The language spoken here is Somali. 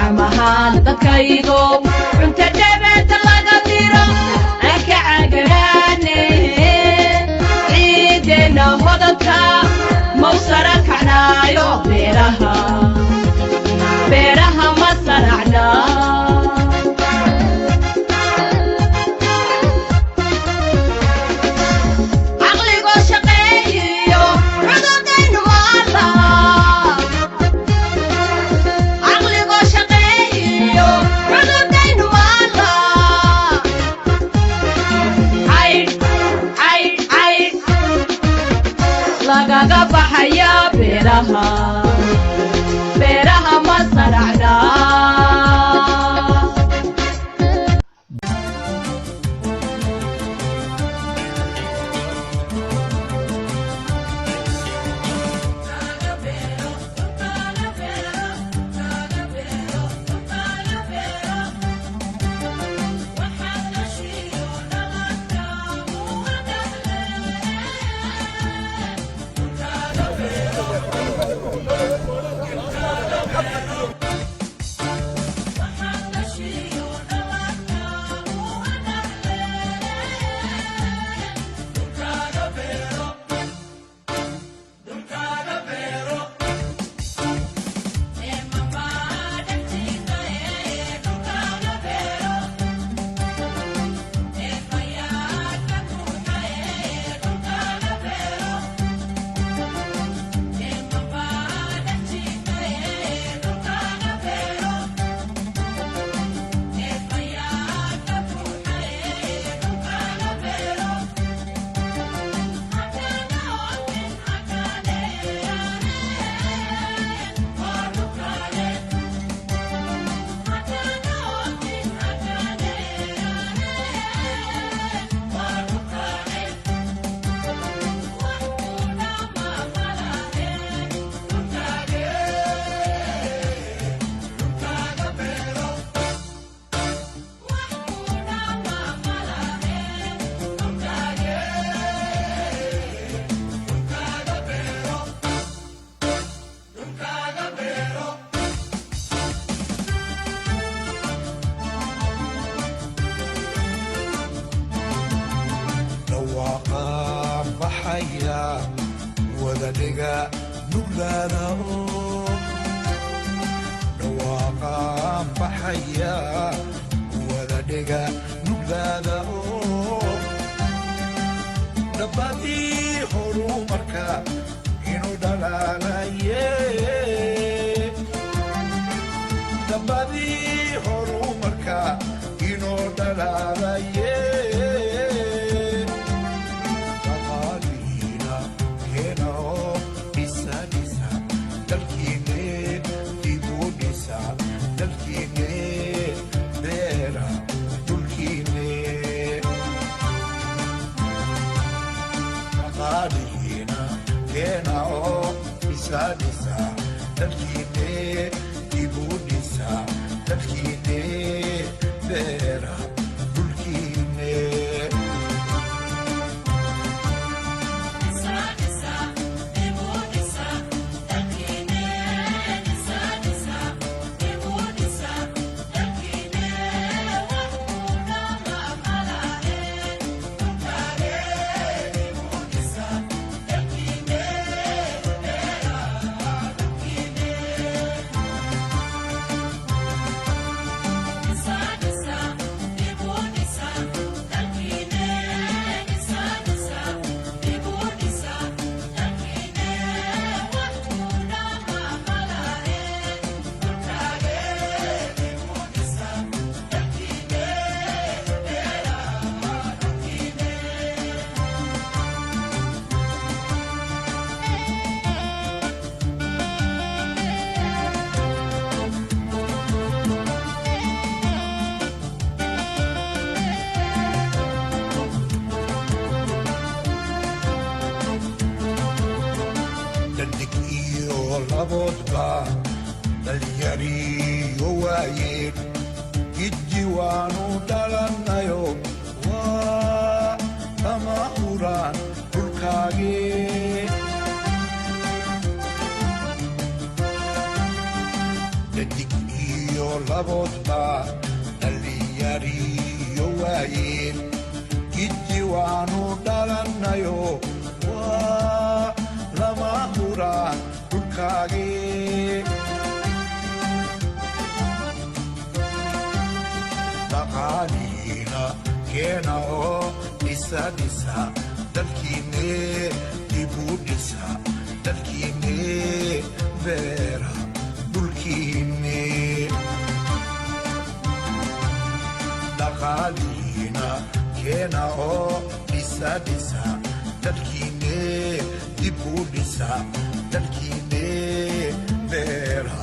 عمها دكايدو انت دبت لغديرو انك عقراني عيدنا هدنكا موسرك عنايو بيرها ما صرعنا لغاقا بحيا بيرها ما صرعنا ودنيا نبلانا نواقا بحيا ودنيا نبلانا نبادي حرومك إنو دلالا نبادي حرومك إنو دلالا Disa, dalkine, ibu disa, dalkine, bera, dulkine. Disa, ibu disa, dalkine, disa, ibu disa, dalkine, wahuna mamalahe, tukare, ibu disa, dalkine. labodba dalyariyo waayeen gidji waanu dhalanayo waa kama uraan dhulkaagee dadig iyo laboodba dhallinyariyo waayeen giddi waanu dhalannayo waa lama huraan dhulkaagee dhaqaaliina keena oo dhisa dhisa dalkiinne dibu dhisa dalkiinne beera dhulkiinne dhaqaaliina keena oo dhisa dhisa dalkiinne dibu dhisa dalkiinne beera